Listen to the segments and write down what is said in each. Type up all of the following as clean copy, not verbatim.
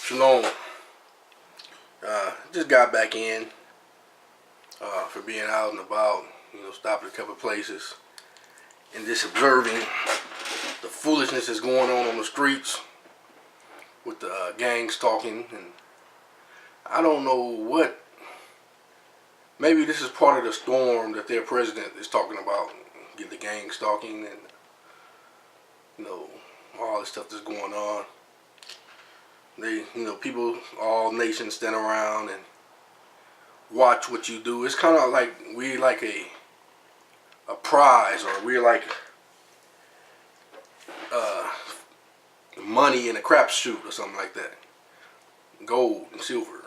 Shalom. Just got back in for being out and about, stopped at a couple of places and just observing the foolishness that's going on the streets with the gang stalking. And I don't know what, maybe this is part of the storm that their president is talking about, get the gang stalking and all this stuff that's going on. They, people, all nations stand around and watch what you do. It's kind of like we're like a prize, or we're like money in a crapshoot or something like that. Gold and silver,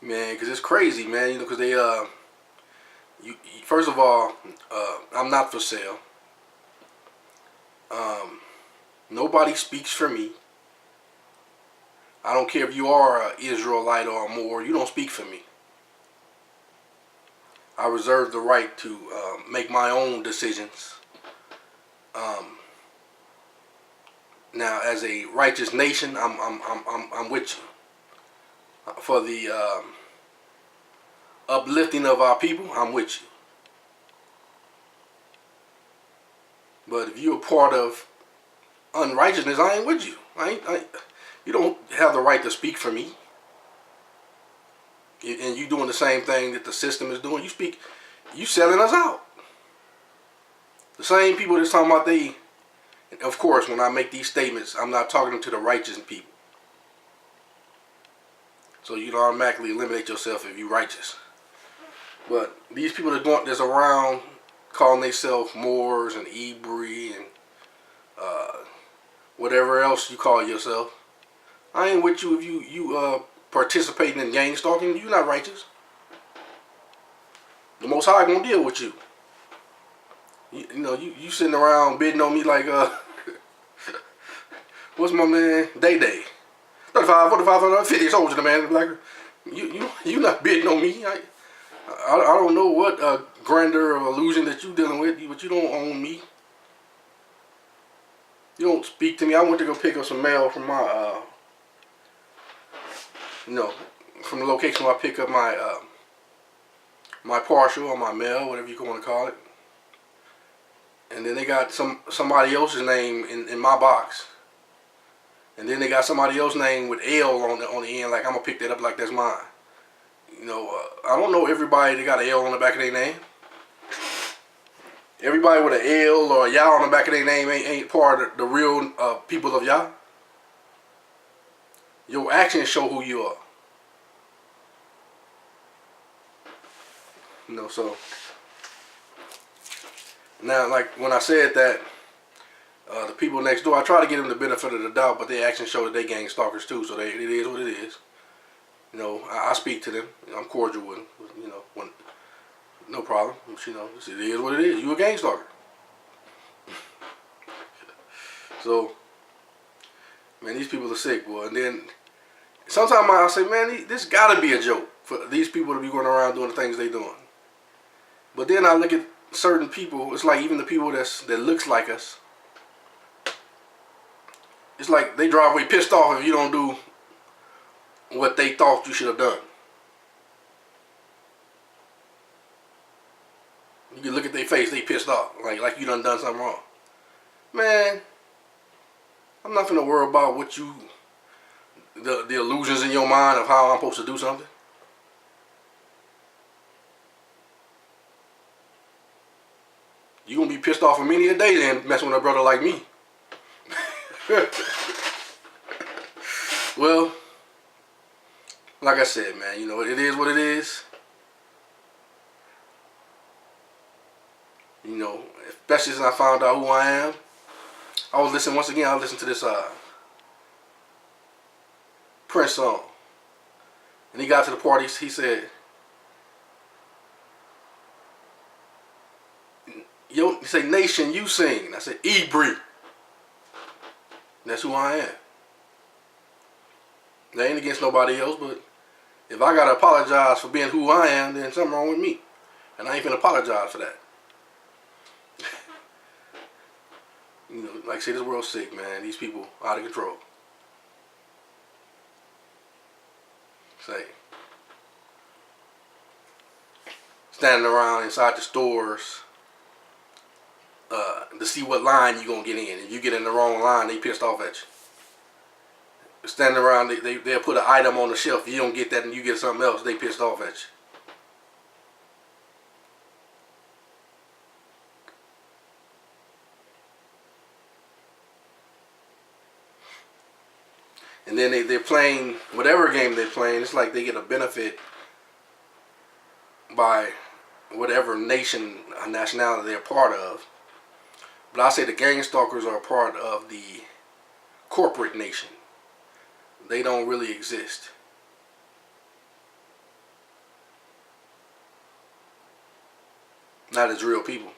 man. Because it's crazy, man. Because they first of all, I'm not for sale. Nobody speaks for me. I don't care if you are an Israelite or more. You don't speak for me. I reserve the right to make my own decisions. Now, as a righteous nation, I'm with you. For the uplifting of our people, I'm with you. But if you're a part of unrighteousness, I ain't with you. You don't have the right to speak for me. And you doing the same thing that the system is doing. You selling us out. The same people that's talking about and of course, when I make these statements, I'm not talking to the righteous people. So you don't automatically eliminate yourself if you're righteous. But these people that's around calling themselves Moors and Ibri and whatever else you call yourself, I ain't with you if you participating in gang stalking. You're not righteous. The Most High gonna deal with you. You sitting around bidding on me like what's my man Day Day, 35, 45, 50 soldiers, the man. Like you not bidding on me. I don't know what grandeur or illusion that you dealing with, but you don't own me. You don't speak to me. I went to go pick up some mail from my from the location where I pick up my my parcel or my mail, whatever you want to call it. And then they got somebody else's name in my box. And then they got somebody else's name with L on the end, like I'm gonna pick that up like that's mine. I don't know everybody that got an L on the back of their name. Everybody with an L or a Yah on the back of their name ain't part of the real people of Yah. Your actions show who you are. So now, like when I said that, the people next door, I try to give them the benefit of the doubt, but their actions show that they gang stalkers too. So it is what it is. I speak to them. I'm cordial with them. No problem. But, it is what it is. You a gang stalker. So, man, these people are sick, boy. And then sometimes I say, man, this gotta be a joke for these people to be going around doing the things they doing. But then I look at certain people. It's like even the people that looks like us. It's like they drive away pissed off if you don't do what they thought you should have done. You can look at their face, they pissed off, like you done something wrong. Man, I'm not finna worry about what the illusions in your mind of how I'm supposed to do something. You gonna be pissed off for many a day then messing with a brother like me. Well, like I said, man, it is what it is. Especially since I found out who I am. I was listening to this Prince song. And he got to the part, he said, he say, nation, you sing. And I said, Ibri. That's who I am. That ain't against nobody else, but if I gotta apologize for being who I am, then something wrong with me. And I ain't finna apologize for that. Like I say, this world's sick, man. These people out of control. say, standing around inside the stores to see what line you gonna get in. If you get in the wrong line, they pissed off at you. Standing around, they'll put an item on the shelf. If you don't get that and you get something else, they pissed off at you. And then they're playing whatever game they're playing. It's like they get a benefit by whatever nationality they're part of. But I say the gang stalkers are a part of the corporate nation. They don't really exist. Not as real people.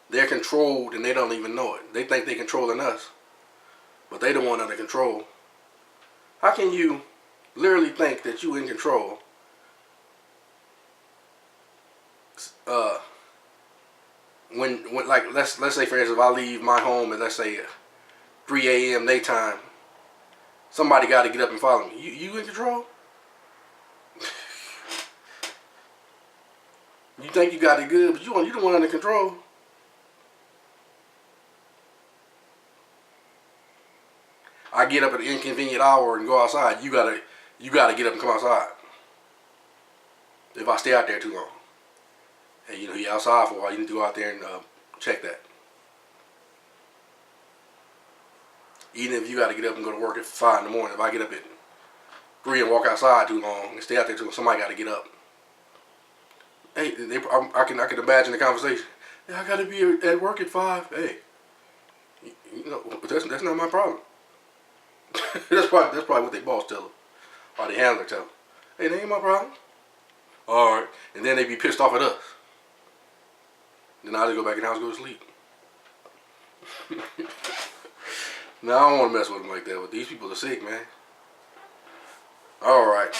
They're controlled and they don't even know it. They think they're controlling us, but they the one under control. How can you literally think that you in control when like let's say for instance, if I leave my home at, let's say, 3 a.m. daytime, somebody got to get up and follow me. You in control? You think you got it good, but you the one under control. I get up at an inconvenient hour and go outside. You gotta get up and come outside. If I stay out there too long, hey, you're outside for a while. You need to go out there and check that. Even if you got to get up and go to work at 5 in the morning, if I get up at 3 and walk outside too long and stay out there too long, somebody got to get up. Hey, I can imagine the conversation. Hey, I got to be at work at 5. Hey, that's not my problem. that's probably what their boss tell them, or their handler tell them. Hey, that ain't my problem. All right, and then they be pissed off at us. Then I just go back in the house and go to sleep. No, I don't want to mess with them like that. But these people are sick, man. All right,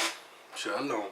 shalom.